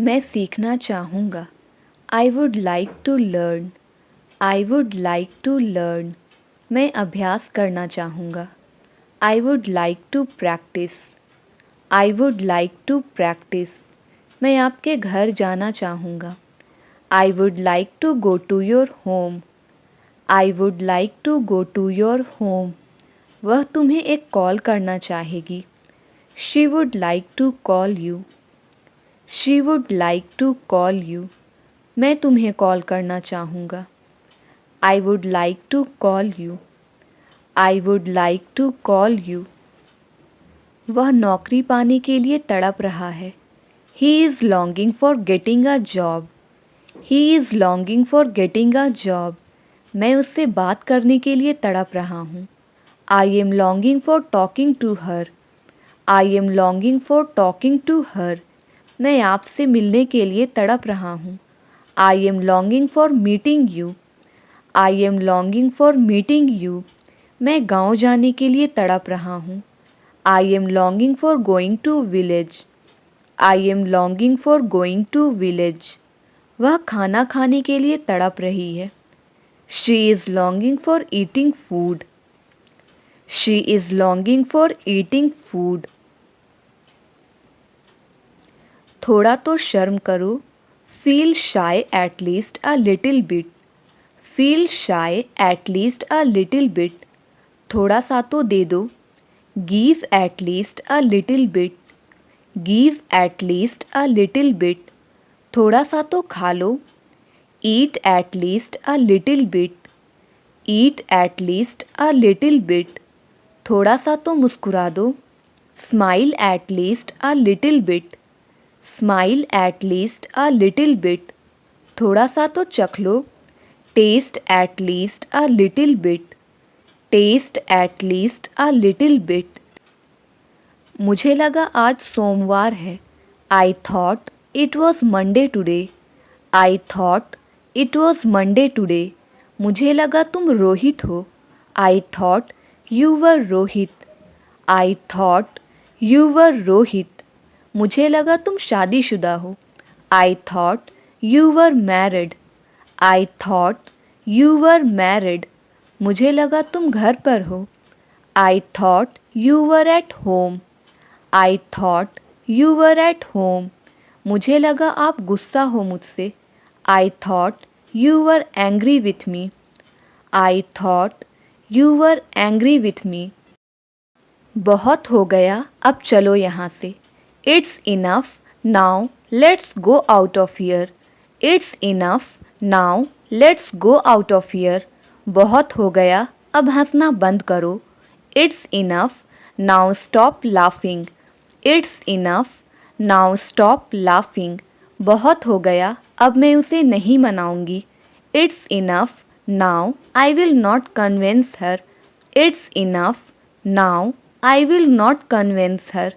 मैं सीखना चाहूँगा। I would like to learn. I would like to learn. मैं अभ्यास करना चाहूँगा। I would like to practice. I would like to practice. मैं आपके घर जाना चाहूँगा। I would like to go to your home. I would like to go to your home. वह तुम्हें एक कॉल करना चाहेगी। She would like to call you. She would like to call you. मैं तुम्हें कॉल करना चाहूँगा। I would like to call you. I would like to call you. वह नौकरी पाने के लिए तड़प रहा है। He is longing for getting a job. He is longing for getting a job. मैं उससे बात करने के लिए तड़प रहा हूँ। I am longing for talking to her. I am longing for talking to her. मैं आपसे मिलने के लिए तड़प रहा हूँ। I am longing for meeting you. I am longing for meeting you. मैं गांव जाने के लिए तड़प रहा हूँ। I am longing for going to village. I am longing for going to village. वह खाना खाने के लिए तड़प रही है। She is longing for eating food. She is longing for eating food. थोड़ा तो शर्म करो। Feel shy at least a little bit. Feel shy at least a little bit. थोड़ा सा तो दे दो। Give at least a little bit. Give at least a little bit. थोड़ा सा तो खा लो। Eat at least a little bit. Eat at least a little bit. थोड़ा सा तो मुस्कुरा दो। Smile at least a little bit. Smile at least a little bit. थोड़ा सा तो चख लो। Taste at least a little bit. Taste at least a little bit. मुझे लगा आज सोमवार है। I thought it was Monday today. I thought it was Monday today. मुझे लगा तुम रोहित हो। आई thought you were Rohit. I thought you वर रोहित। मुझे लगा तुम शादीशुदा हो। आई thought you were married. I thought you were married. मुझे लगा तुम घर पर हो। आई thought you were at home. I thought you were at home. मुझे लगा आप गुस्सा हो मुझसे। आई thought you were angry with me. I thought you were angry with me. बहुत हो गया, अब चलो यहाँ से। It's enough now, let's go out of here. It's enough now, let's go out of here. बहुत हो गया, अब हंसना बंद करो। It's enough now, stop laughing. It's enough now, stop laughing. बहुत हो गया, अब मैं उसे नहीं मनाऊंगी। It's enough now, I will not convince her. It's enough now, I will not convince हर।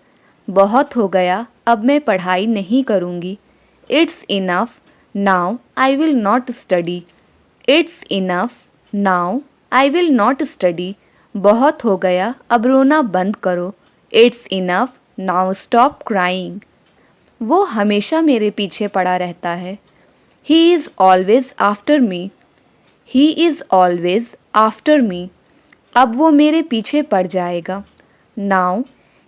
बहुत हो गया, अब मैं पढ़ाई नहीं करूँगी। It's enough now, I will not study. It's enough now, I will not study. बहुत हो गया, अब रोना बंद करो। It's enough now, stop crying. वो हमेशा मेरे पीछे पड़ा रहता है। He is always after me. He is always after me. अब वो मेरे पीछे पड़ जाएगा। Now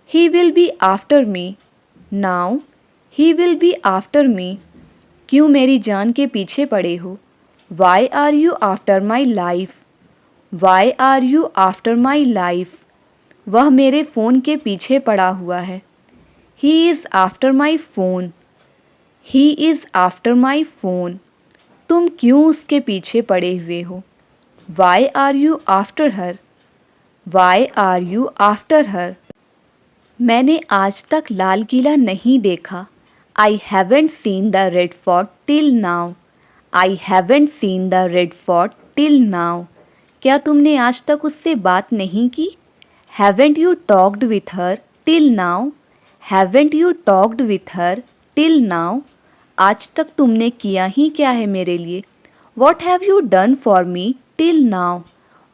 he will be after me. Now he will be after me. क्यों मेरी जान के पीछे पड़े हो? Why are you after my life? Why are you after my life? वह मेरे फ़ोन के पीछे पड़ा हुआ है। He is after my phone. He is after my phone. तुम क्यों उसके पीछे पड़े हुए हो? Why are you after her? Why are you after her? मैंने आज तक लाल किला नहीं देखा। I haven't seen the red fort till now. I haven't seen the red fort till now. क्या तुमने आज तक उससे बात नहीं की? Haven't you talked with her till now? Haven't you talked with her till now? आज तक तुमने किया ही क्या है मेरे लिए? What have you done for me till now?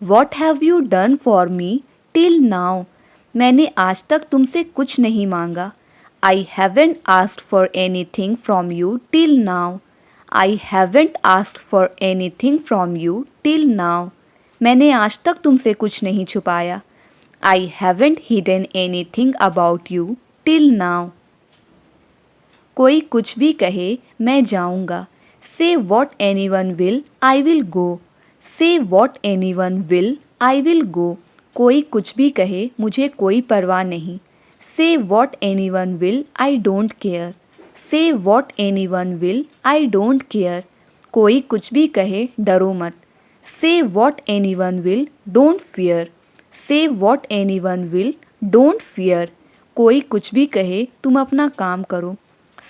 What have you done for me till now? मैंने आज तक तुमसे कुछ नहीं मांगा। I haven't asked for anything from you till now. I haven't asked for anything from you till now. मैंने आज तक तुमसे कुछ नहीं छुपाया. I haven't hidden anything about you till now. कोई कुछ भी कहे मैं जाऊंगा. Say what anyone will, I will go. Say what anyone will, I will go. कोई कुछ भी कहे मुझे कोई परवाह नहीं. Say what anyone will, I don't care. Say what anyone will, I don't care. कोई कुछ भी कहे डरो मत. Say what anyone will, don't fear. Say what anyone will, don't fear. कोई कुछ भी कहे तुम अपना काम करो.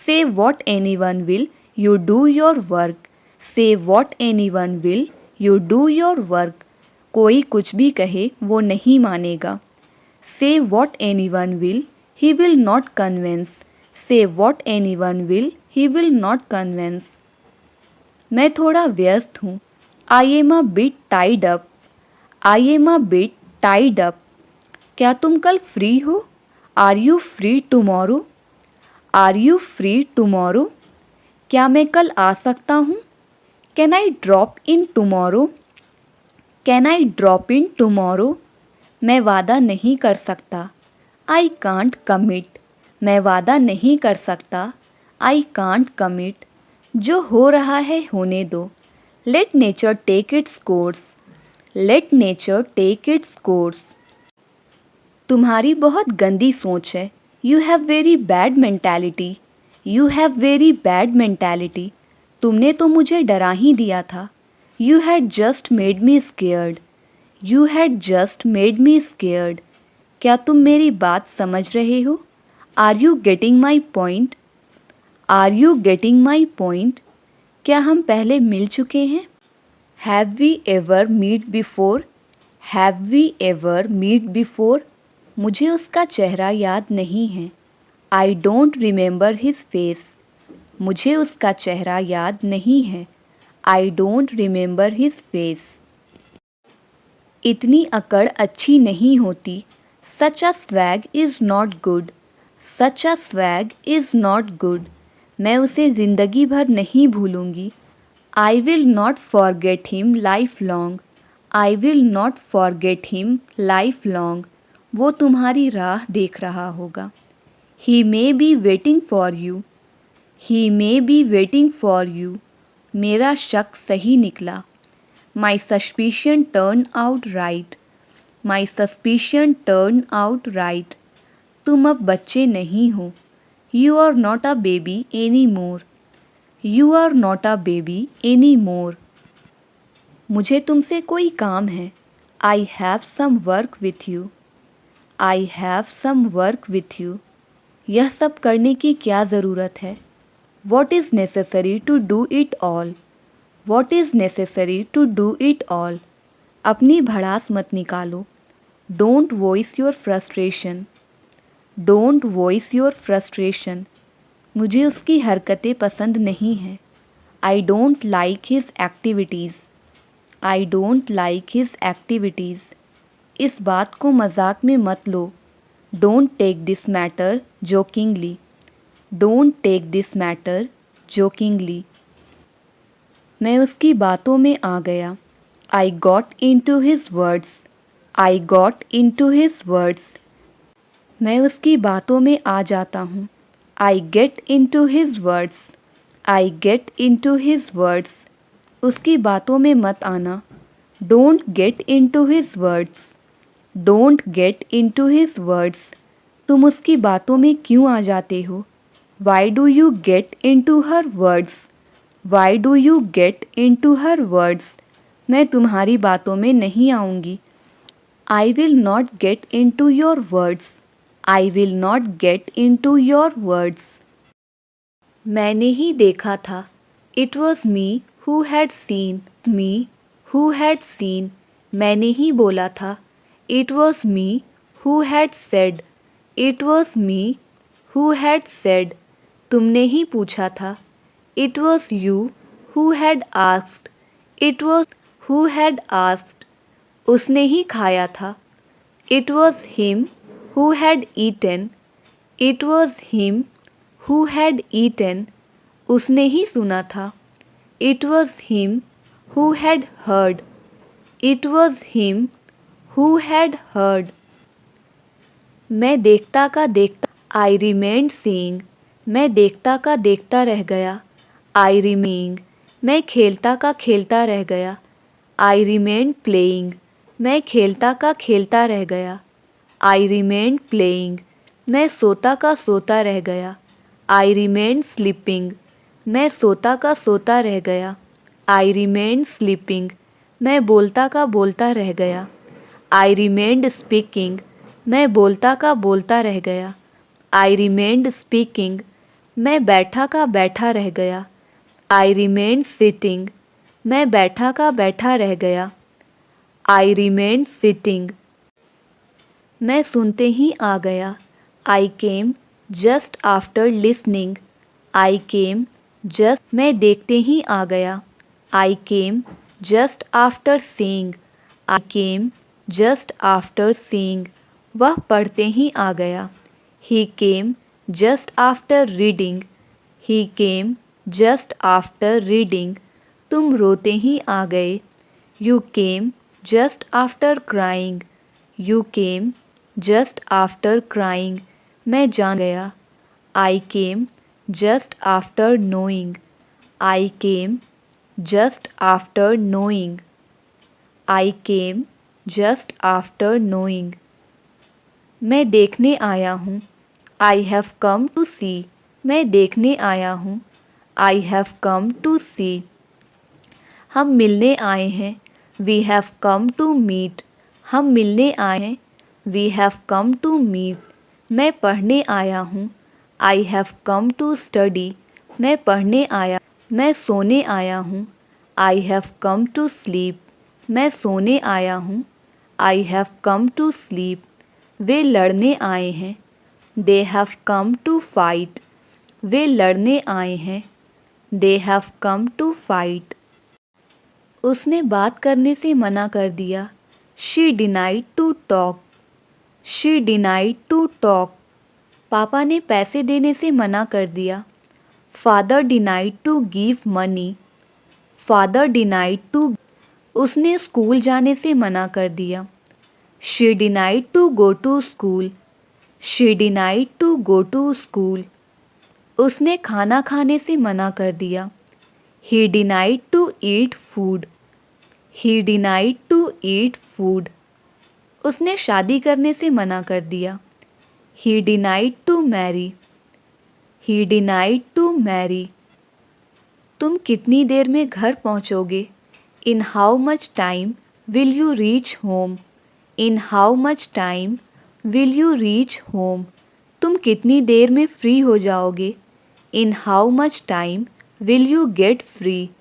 Say what anyone will, you do your work. Say what anyone will, you do your work. कोई कुछ भी कहे वो नहीं मानेगा. Say what anyone will, he will not convince. Say what anyone will, he will not convince. मैं थोड़ा व्यस्त हूँ. I am a bit tied up. I am a bit tied up. क्या तुम कल फ्री हो? Are you free tomorrow? Are you free tomorrow? क्या मैं कल आ सकता हूँ? Can I drop in tomorrow? Can I drop in tomorrow? मैं वादा नहीं कर सकता. I can't commit. मैं वादा नहीं कर सकता. I can't commit. जो हो रहा है होने दो. Let nature take its course. Let nature take its course. तुम्हारी बहुत गंदी सोच है. You have very bad mentality. You have very bad mentality. तुमने तो मुझे डरा ही दिया था. You had just made me scared. You had just made me scared. क्या तुम मेरी बात समझ रहे हो? Are you getting my point? Are you getting my point? क्या हम पहले मिल चुके हैं? Have we ever met before? Have we ever met before? मुझे उसका चेहरा याद नहीं है. I don't remember his face. मुझे उसका चेहरा याद नहीं है. I don't remember his face. इतनी अकड़ अच्छी नहीं होती. Such a swag is not good. Such a swag is not good. मैं उसे ज़िंदगी भर नहीं भूलूंगी. I will not forget him lifelong. I will not forget him lifelong. वो तुम्हारी राह देख रहा होगा. He may be waiting for you. He may be waiting for you. मेरा शक सही निकला. My suspicion turned out right. My suspicion turned out right. तुम अब बच्चे नहीं हो. You are not a baby anymore. You are not a baby anymore. मुझे तुमसे कोई काम है. I have some work with you. I have some work with you. यह सब करने की क्या ज़रूरत है? What is necessary to do it all? What is necessary to do it all? अपनी भड़ास मत निकालो. Don't voice your frustration. Don't voice your frustration. मुझे उसकी हरकतें पसंद नहीं हैं. I don't like his activities. I don't like his activities. इस बात को मजाक में मत लो. Don't take this matter jokingly. Don't take this matter jokingly. मैं उसकी बातों में आ गया. I got into his words. I got into his words. मैं उसकी बातों में आ जाता हूँ. I get into his words. I get into his words. उसकी बातों में मत आना. Don't get into his words. Don't get into his words. तुम उसकी बातों में क्यों आ जाते हो? Why do you get into her words? Why do you get into her words? मैं तुम्हारी बातों में नहीं आऊँगी. I will not get into your words. I will not get into your words. मैंने ही देखा था. It was me who had seen. Me who had seen. मैंने ही बोला था. It was me who had said. It was me who had said. तुमने ही पूछा था. It was you who had asked. It was who had asked. उसने ही खाया था. It was him who had eaten. It was him who had eaten. उसने ही सुना था. It was him who had heard. It was him who had heard. मैं देखता का देखता. I remained seeing. मैं देखता का देखता रह गया. I remained. मैं खेलता का खेलता रह गया. I remained playing. मैं खेलता का खेलता रह गया. I remained playing. मैं सोता का सोता रह गया. I remained sleeping. मैं सोता का सोता रह गया. I remained sleeping. मैं बोलता का बोलता रह गया. I remained speaking. मैं बोलता का बोलता रह गया. I remained speaking. मैं बैठा का बैठा रह गया. I remained sitting. मैं बैठा का बैठा रह गया. I remained sitting. मैं सुनते ही आ गया. I came just after listening. I came just. मैं देखते ही आ गया. I came just after seeing. I came just after seeing. वह पढ़ते ही आ गया. He came just after reading. He came just after reading. तुम रोते ही आ गए. You came just after crying. You came just after crying. मैं जान गया. I came just after knowing. I came just after knowing. I came just after knowing. मैं देखने आया हूँ. I have come to see. मैं देखने आया हूँ. I have come to see. हम मिलने आए हैं. We have come to meet. हम मिलने आए हैं. We have come to meet. मैं पढ़ने आया हूँ. I have come to study. मैं पढ़ने आया. मैं सोने आया हूँ. I have come to sleep. मैं सोने आया हूँ. I have come to sleep. वे लड़ने आए हैं. They have come to fight. वे लड़ने आए हैं. They have come to fight. उसने बात करने से मना कर दिया. She denied to talk. She denied to talk. पापा ने पैसे देने से मना कर दिया. Father denied to give money. Father denied to. उसने स्कूल जाने से मना कर दिया. She denied to go to school. She denied to go to school. उसने खाना खाने से मना कर दिया. He denied to eat food. He denied to eat food. उसने शादी करने से मना कर दिया. He denied to marry. He denied to marry. तुम कितनी देर में घर पहुंचोगे? In how much time will you reach home? In how much time will you reach home? तुम कितनी देर में फ्री हो जाओगे? In how much time will you get free?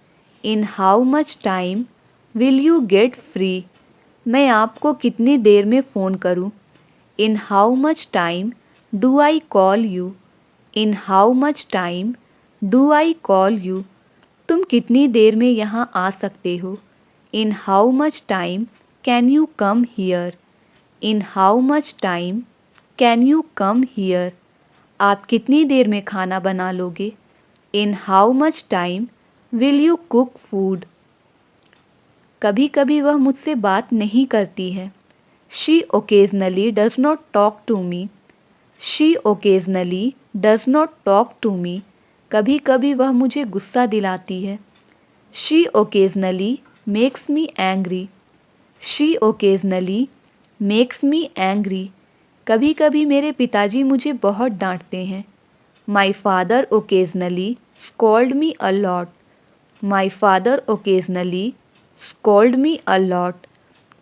In how much time will you get free? मैं आपको कितनी देर में phone करूं? In how much time do I call you? In how much time do I call you? तुम कितनी देर में यहाँ आ सकते हो? In how much time can you come here? In how much time can you come here? आप कितनी देर में खाना बना लोगे? In how much time will you cook food? कभी कभी वह मुझसे बात नहीं करती है. She occasionally does not talk to me. She occasionally does not talk to me. कभी कभी वह मुझे गुस्सा दिलाती है. She occasionally makes me angry. She occasionally makes me angry. कभी कभी मेरे पिताजी मुझे बहुत डांटते हैं. My father occasionally scold me a lot. My father occasionally scold me a lot.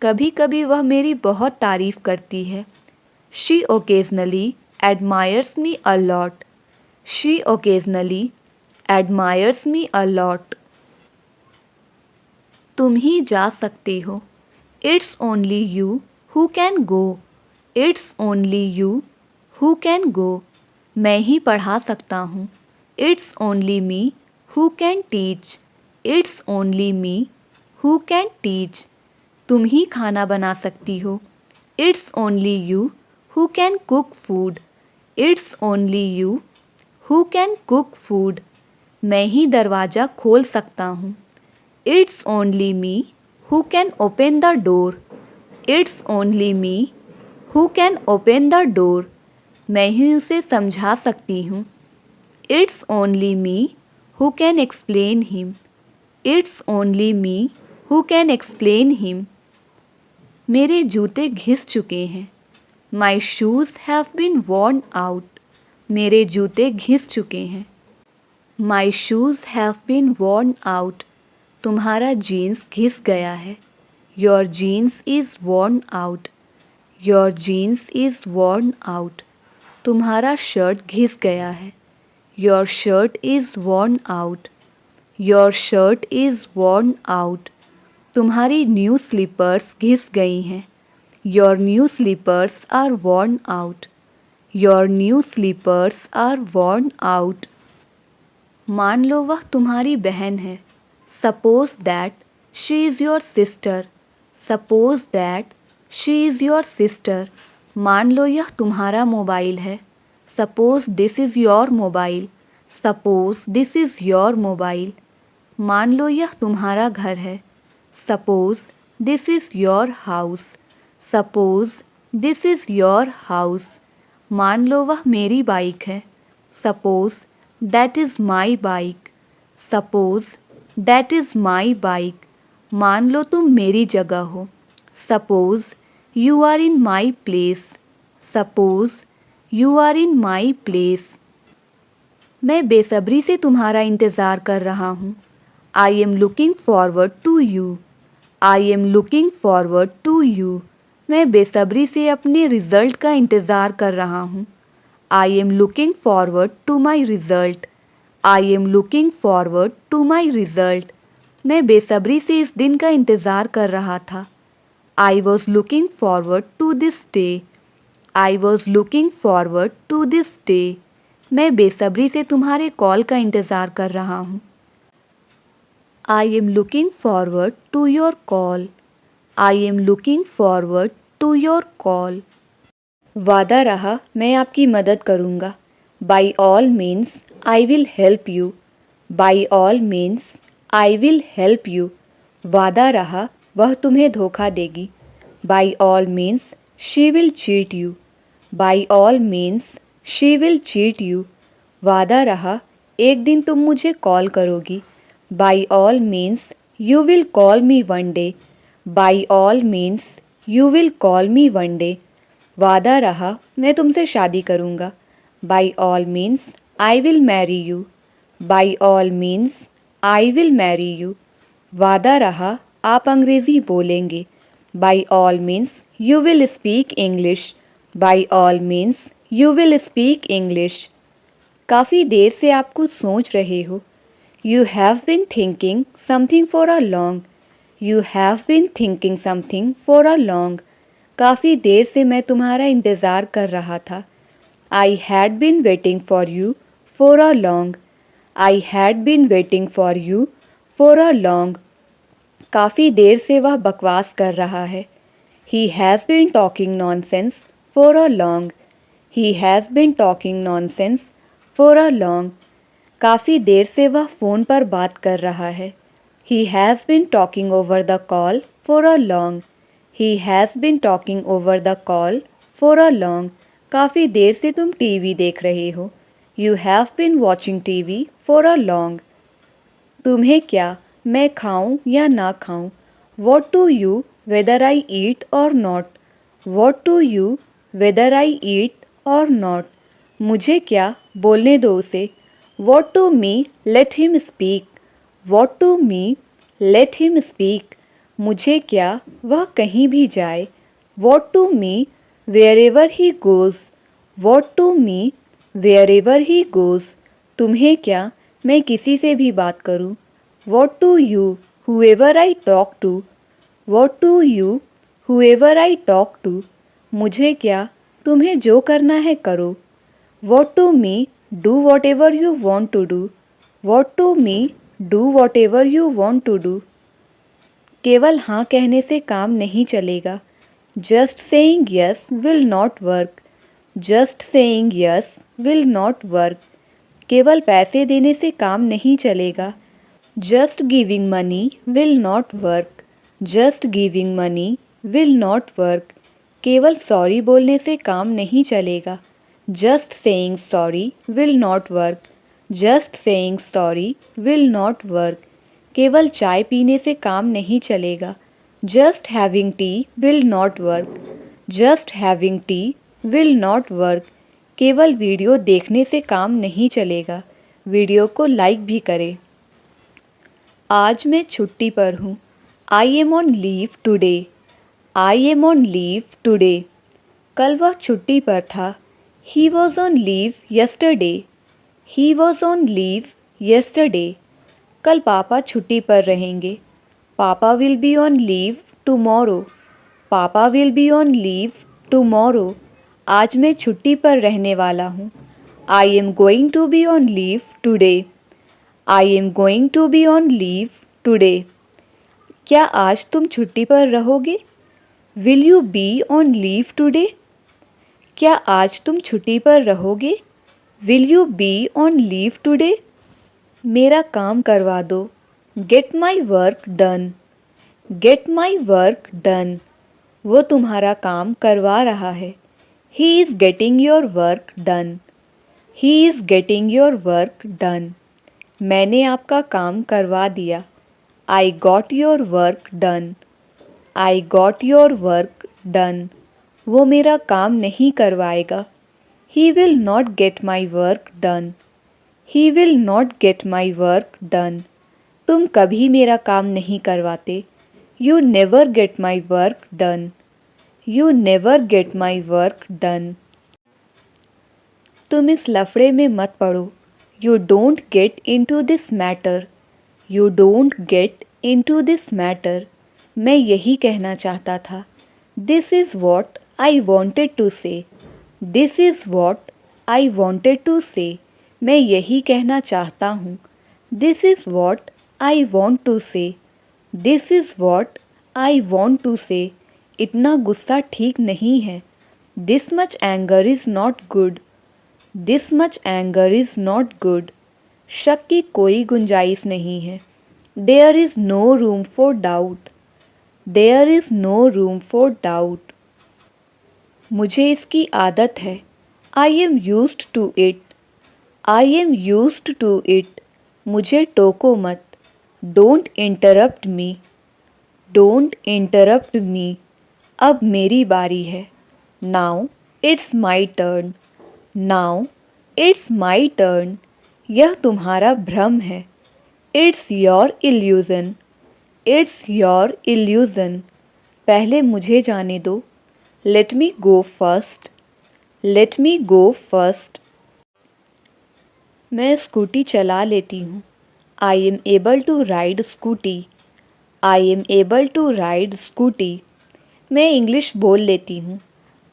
कभी कभी वह मेरी बहुत तारीफ़ करती है. She occasionally admires me a lot. She occasionally admires me a lot. तुम ही जा सकते हो. It's only you who can go. It's only you who can go. मैं ही पढ़ा सकता हूँ. It's only me who can teach. It's only me who can teach. तुम ही खाना बना सकती हो. It's only you who can cook food. It's only you who can cook food. मैं ही दरवाज़ा खोल सकता हूँ। It's only me who can open the door. It's only me who can open the door. मैं ही उसे समझा सकती हूँ। It's only me who can explain him. It's only me who can explain him. मेरे जूते घिस चुके हैं। My shoes have been worn out. मेरे जूते घिस चुके हैं। My shoes have been worn out. तुम्हारा जीन्स घिस गया है। Your jeans is worn out. Your jeans is worn out. तुम्हारा शर्ट घिस गया है। Your shirt is worn out. Your shirt is worn out. तुम्हारी न्यू स्लीपर्स घिस गई हैं। Your new slippers are worn out. Your new slippers are worn out. मान लो वह तुम्हारी बहन है। Suppose that she is your sister. Suppose that she is your sister. मान लो यह तुम्हारा मोबाइल है। Suppose this is your mobile. Suppose this is your mobile. मान लो यह तुम्हारा घर है। Suppose this is your house. Suppose this is your house. मान लो वह मेरी बाइक है। Suppose that is my bike. Suppose that is my bike. मान लो तुम मेरी जगह हो। Suppose you are in my place. Suppose you are in my place. मैं बेसब्री से तुम्हारा इंतज़ार कर रहा हूँ। I am looking forward to you. I am looking forward to you. मैं बेसब्री से अपने रिज़ल्ट का इंतज़ार कर रहा हूँ। I am looking forward to my result. I am looking forward to my result. मैं बेसब्री से इस दिन का इंतज़ार कर रहा था। I was looking forward to this day. I was looking forward to this day. मैं बेसब्री से तुम्हारे कॉल का इंतज़ार कर रहा हूँ। I am looking forward to your call. I am looking forward to your call. वादा रहा मैं आपकी मदद करूँगा। By all means I will help you. By all means I will help you. वादा रहा वह तुम्हें धोखा देगी। By all means she will cheat you. By all means she will cheat you. वादा रहा एक दिन तुम मुझे कॉल करोगी। By all means you will call me one day. By all means you will call me one day. वादा रहा मैं तुमसे शादी करूँगा। By all means I will marry you. By all means I will marry you. वादा रहा आप अंग्रेज़ी बोलेंगे। By all means you will speak English. By all means you will speak English. काफ़ी देर से आप कुछ सोच रहे हो। You have been thinking something for a long. You have been thinking something for a long. काफ़ी देर से मैं तुम्हारा इंतज़ार कर रहा था। I had been waiting for you for a long. I had been waiting for you for a long. काफ़ी देर से वह बकवास कर रहा है। He has been talking nonsense for a long. He has been talking nonsense for a long. काफ़ी देर से वह फ़ोन पर बात कर रहा है। He has been talking over the call for a long. He has been talking over the call for a long. काफ़ी देर से तुम टीवी देख रहे हो। You have been watching TV for a long. तुम्हें क्या मैं खाऊं या ना खाऊं? What to you whether I eat or not? What to you whether I eat or not? मुझे क्या, बोलने दो उसे। What to me let him speak. What to me let him speak. मुझे क्या, वह कहीं भी जाए। What to me wherever he goes. What to me wherever he goes. तुम्हें क्या, मैं किसी से भी बात करूं। What to you whoever I talk to. What to you whoever I talk to. मुझे क्या, तुम्हें जो करना है करो। What to me do whatever you want to do. What to me do whatever you want to do. केवल हाँ कहने से काम नहीं चलेगा। Just saying yes will not work. Just saying yes will not work. केवल पैसे देने से काम नहीं चलेगा। Just giving money will not work. Just giving money will not work. केवल सॉरी बोलने से काम नहीं चलेगा। Just saying sorry will not work. Just saying sorry will not work. केवल चाय पीने से काम नहीं चलेगा। Just having T will not work. Just having T will not work. केवल वीडियो देखने से काम नहीं चलेगा। वीडियो को लाइक भी करें। आज मैं छुट्टी पर हूँ। I am on leave today. I am on leave today. कल वह छुट्टी पर था। He was on leave yesterday. He was on leave yesterday. कल पापा छुट्टी पर रहेंगे। पापा will be on leave tomorrow. पापा will be on leave tomorrow. आज मैं छुट्टी पर रहने वाला हूँ। I am going to be on leave today. I am going to be on leave today. क्या आज तुम छुट्टी पर रहोगे? Will you B on leave today? क्या आज तुम छुट्टी पर रहोगे? Will you B on leave today? मेरा काम करवा दो। Gate my work done. Gate my work done. वो तुम्हारा काम करवा रहा है। He is getting your work done. He is getting your work done. मैंने आपका काम करवा दिया। I got your work done. I got your work done. वो मेरा काम नहीं करवाएगा। He will not get my work done. He will not get my work done. तुम कभी मेरा काम नहीं करवाते। You never get my work done. You never get my work done. तुम इस लफड़े में मत पड़ो। You don't get into this matter. You don't get into this matter. मैं यही कहना चाहता था। This is what I wanted to say. This is what I wanted to say. मैं यही कहना चाहता हूँ। This is what I want to say. This is what I want to say. इतना गुस्सा ठीक नहीं है। This much anger is not good. This much anger is not good. शक की कोई गुंजाइश नहीं है। There is no room for doubt. There is no room for doubt. मुझे इसकी आदत है। I am used to it. I am used to it. मुझे टोको मत। Don't interrupt me. Don't interrupt me. अब मेरी बारी है। Now it's my turn. Now it's my turn. यह तुम्हारा भ्रम है। It's your illusion. It's your illusion. पहले मुझे जाने दो। Let me go first. Let me go first. मैं स्कूटी चला लेती हूँ। I am able to ride Scooty. I am able to ride Scooty. मैं इंग्लिश बोल लेती हूँ।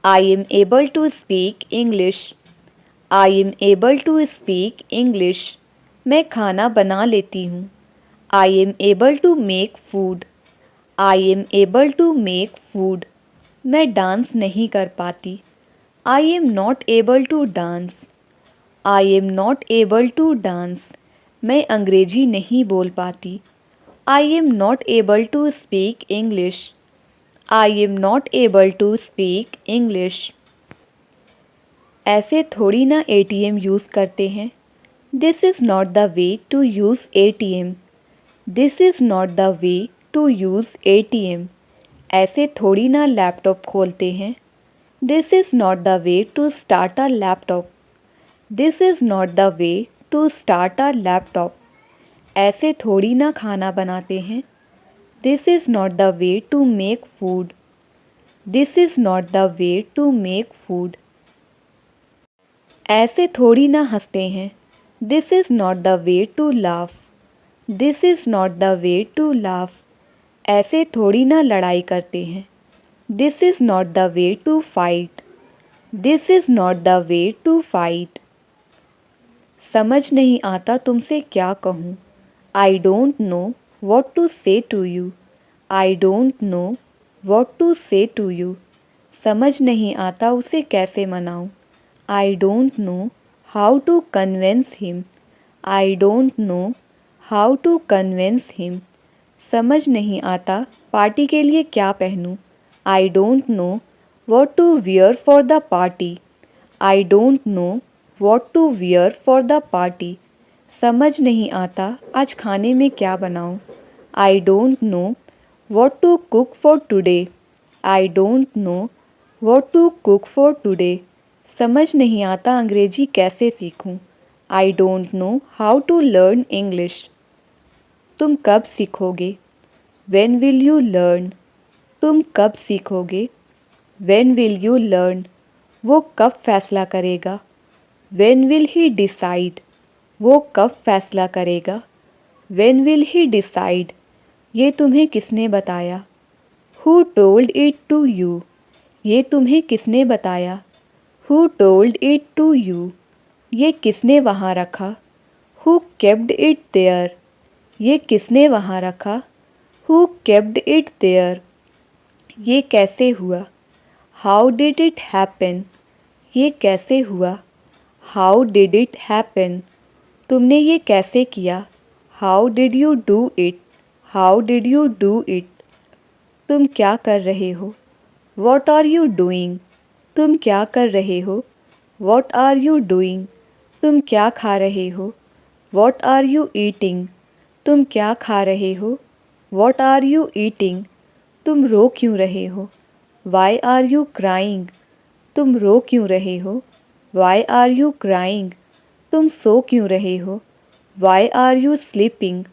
I am able to speak English. I am able to speak English. मैं खाना बना लेती हूँ। I am able to make food. I am able to make food. मैं डांस नहीं कर पाती। I am not able to dance. I am not able to dance. मैं अंग्रेजी नहीं बोल पाती। I am not able to speak English. I am not able to speak English. ऐसे थोड़ी ना एटीएम यूज़ करते हैं। This is not the way to use ATM. This is not the way to use ATM. ऐसे थोड़ी ना laptop खोलते हैं। This is not the way to start a laptop. This is not the way to start a laptop. ऐसे थोड़ी ना खाना बनाते हैं। This is not the way to make food. This is not the way to make food. ऐसे थोड़ी ना हंसते हैं। This is not the way to laugh. This is not the way to laugh. ऐसे थोड़ी ना लड़ाई करते हैं। This is not the way to fight. This is not the way to fight. समझ नहीं आता तुमसे क्या कहूँ। I don't know what to say to you. I don't know what to say to you. समझ नहीं आता उसे कैसे मनाऊँ। I don't know how to convince him. I don't know how to convince him. समझ नहीं आता पार्टी के लिए क्या पहनूं. I don't know what to wear for the party. I don't know what to wear for the party. समझ नहीं आता आज खाने में क्या बनाऊं. I don't know what to cook for today. I don't know what to cook for today. समझ नहीं आता अंग्रेजी कैसे सीखूं. I don't know how to learn English. तुम कब सीखोगे. When will you learn? तुम कब सीखोगे. When will you learn? वो कब फैसला करेगा. When will he decide? वो कब फैसला करेगा. When will he decide? ये तुम्हें किसने बताया. Who told it to you? ये तुम्हें किसने बताया. Who told it to you? ये किसने वहाँ रखा. Who kept it there? ये किसने वहाँ रखा. Who kept it there? ये कैसे हुआ. How did it happen? ये कैसे हुआ. How did it happen? तुमने ये कैसे किया. How did you do it? How did you do it? तुम क्या कर रहे हो. What are you doing? तुम क्या कर रहे हो. What are you doing? तुम क्या खा रहे हो. What are you eating? तुम क्या खा रहे हो. What are you eating? तुम रो क्यों रहे हो. Why are you crying? तुम रो क्यों रहे हो. Why are you crying? तुम सो क्यों रहे हो. Why are you sleeping?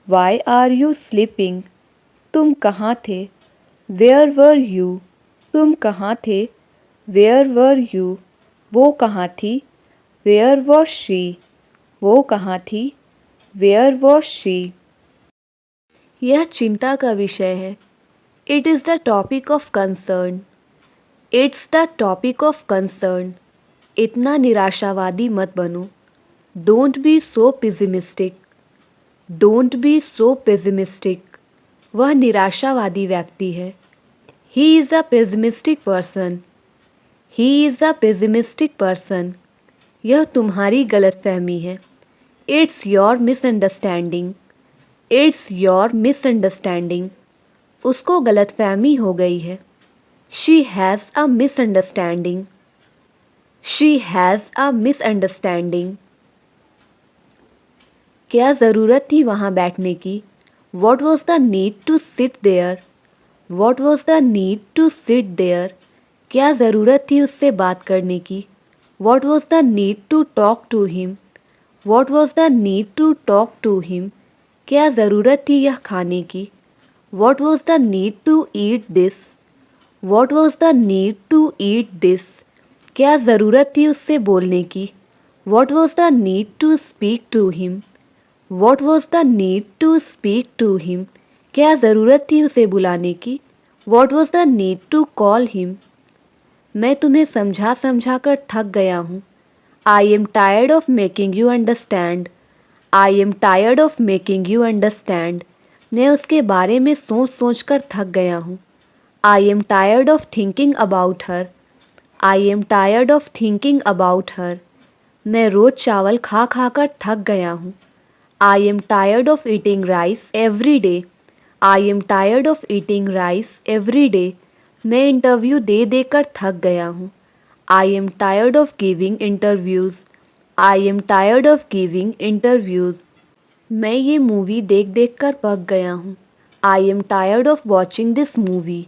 Why are you sleeping? तुम कहाँ थे. Where were you? तुम कहाँ थे. Where were you? वो कहाँ थी. Where was she? वो कहाँ थी. Where was she? यह चिंता का विषय है. It is the topic of concern. It's the topic of concern. इतना निराशावादी मत बनो. Don't be so pessimistic. Don't be so pessimistic. वह निराशावादी व्यक्ति है. He is a pessimistic person. He is a pessimistic person. यह तुम्हारी गलतफहमी है. It's your misunderstanding. It's your misunderstanding. उसको गलतफहमी हो गई है. She has a misunderstanding. She has a misunderstanding. क्या ज़रूरत थी वहाँ बैठने की. What was the need to sit there? What was the need to sit there? क्या ज़रूरत थी उससे बात करने की. What was the need to talk to him? What was the need to talk to him? क्या ज़रूरत थी यह खाने की. What was the need to eat this? What was the need to eat this? क्या ज़रूरत थी उससे बोलने की. What was the need to speak to him? What was the need to speak to him? क्या ज़रूरत थी उसे बुलाने की. What was the need to call him? मैं तुम्हें समझा समझा कर थक गया हूँ. I am tired of making you understand. I am tired of making you understand. मैं उसके बारे में सोच सोच कर थक गया हूँ. I am tired of thinking about her. I am tired of thinking about her. मैं रोज़ चावल खा खा कर थक गया हूँ. I am tired of eating rice every day. I am tired of eating rice every day. मैं इंटरव्यू दे देकर थक गया हूँ. I am tired of giving interviews. I am tired of giving interviews. मैं ये मूवी देख देख कर पक गया हूँ. I am tired of watching this movie.